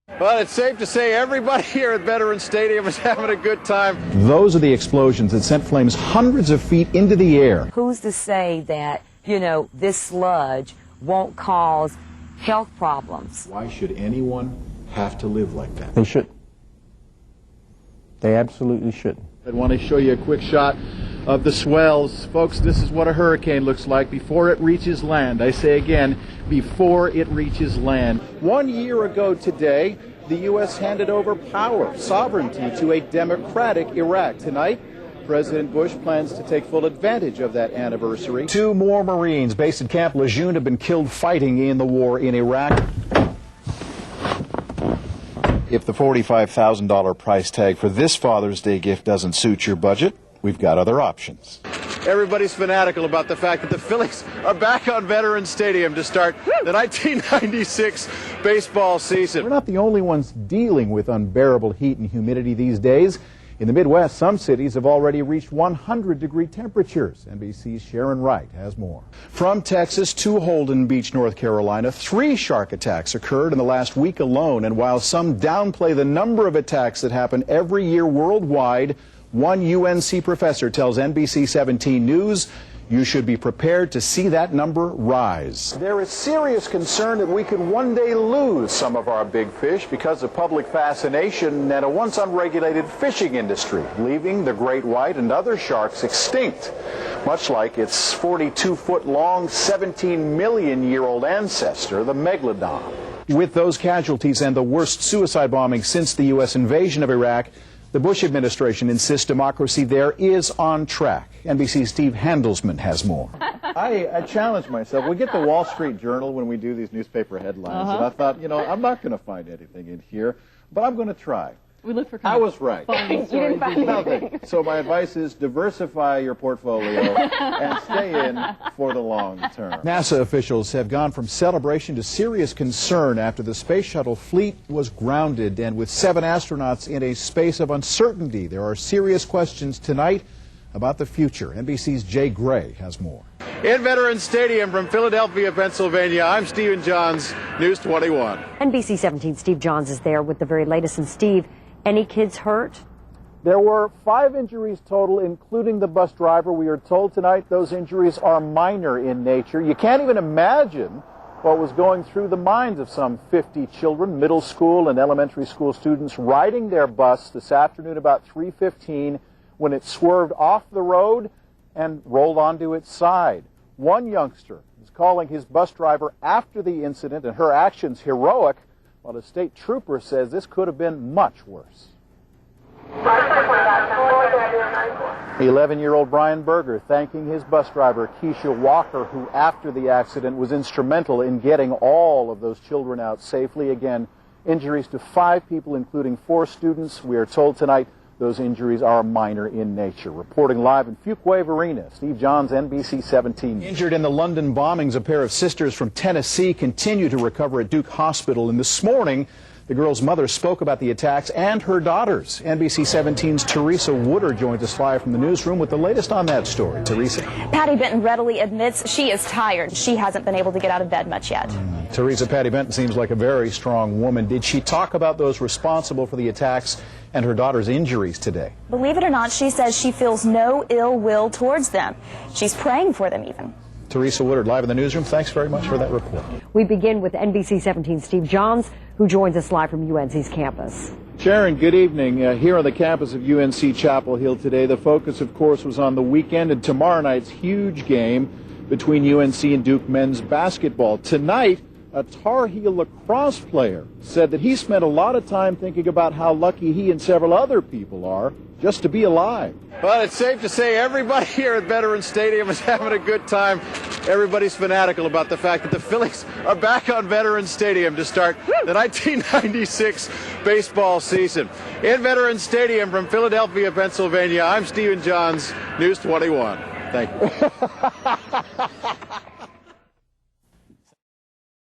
Well, it's safe to say everybody here at Veterans Stadium is having a good time. Those are the explosions that sent flames hundreds of feet into the air. Who's to say that, this sludge won't cause health problems? Why should anyone have to live like that? They should. They absolutely should. I want to show you a quick shot of the swells. Folks, this is what a hurricane looks like before it reaches land. I say again, before it reaches land. 1 year ago today, the U.S. handed over power, sovereignty to a democratic Iraq. Tonight, President Bush plans to take full advantage of that anniversary. 2 more Marines based at Camp Lejeune have been killed fighting in the war in Iraq. If the $45,000 price tag for this Father's Day gift doesn't suit your budget, we've got other options. Everybody's fanatical about the fact that the Phillies are back on Veterans Stadium to start the 1996 baseball season. We're not the only ones dealing with unbearable heat and humidity these days. In the Midwest, some cities have already reached 100-degree temperatures. NBC's Sharon Wright has more. From Texas to Holden Beach, North Carolina, 3 shark attacks occurred in the last week alone. And while some downplay the number of attacks that happen every year worldwide, one UNC professor tells NBC 17 News you should be prepared to see that number rise. There is serious concern that we could one day lose some of our big fish because of public fascination and a once unregulated fishing industry, leaving the great white and other sharks extinct, much like its 42-foot-long, 17-million-year-old ancestor, the megalodon. With those casualties and the worst suicide bombing since the U.S. invasion of Iraq, the Bush administration insists democracy there is on track. NBC's Steve Handelsman has more. I challenge myself. We get the Wall Street Journal when we do these newspaper headlines, and I thought, I'm not going to find anything in here, but I'm going to try. We look for I was right. You didn't find nothing. So my advice is diversify your portfolio and stay in for the long term. NASA officials have gone from celebration to serious concern after the space shuttle fleet was grounded, and with 7 astronauts in a space of uncertainty, there are serious questions tonight about the future. NBC's Jay Gray has more. In Veterans Stadium from Philadelphia, Pennsylvania, I'm Stephen Johns, News 21. NBC 17 Steve Johns is there with the very latest. And Steve, any kids hurt? There were 5 injuries total, including the bus driver. We are told tonight those injuries are minor in nature. You can't even imagine what was going through the minds of some 50 children, middle school and elementary school students, riding their bus this afternoon about 3:15 when it swerved off the road and rolled onto its side. One youngster is calling his bus driver after the incident and her actions heroic, while a state trooper says this could have been much worse. 11-year-old Brian Berger thanking his bus driver, Keisha Walker, who after the accident was instrumental in getting all of those children out safely. Again, injuries to 5 people, including 4 students. We are told tonight those injuries are minor in nature. Reporting live in Fuquay Arena, Steve Johns, NBC 17. Injured in the London bombings, a pair of sisters from Tennessee continue to recover at Duke Hospital. And this morning, the girl's mother spoke about the attacks and her daughters. NBC 17's Teresa Wooder joins us live from the newsroom with the latest on that story. Teresa. Patty Benton readily admits she is tired. She hasn't been able to get out of bed much yet. Teresa, Patty Benton seems like a very strong woman. Did she talk about those responsible for the attacks and her daughter's injuries today? Believe it or not, she says she feels no ill will towards them. She's praying for them even. Teresa Woodard, live in the newsroom. Thanks very much for that report. We begin with NBC 17 Steve Johns, who joins us live from UNC's campus. Sharon, good evening. Here on the campus of UNC Chapel Hill today, the focus, of course, was on the weekend and tomorrow night's huge game between UNC and Duke men's basketball. Tonight, a Tar Heel lacrosse player said that he spent a lot of time thinking about how lucky he and several other people are just to be alive. Well, it's safe to say everybody here at Veterans Stadium is having a good time. Everybody's fanatical about the fact that the Phillies are back on Veterans Stadium to start the 1996 baseball season. In Veterans Stadium from Philadelphia, Pennsylvania, I'm Stephen Johns, News 21. Thank you.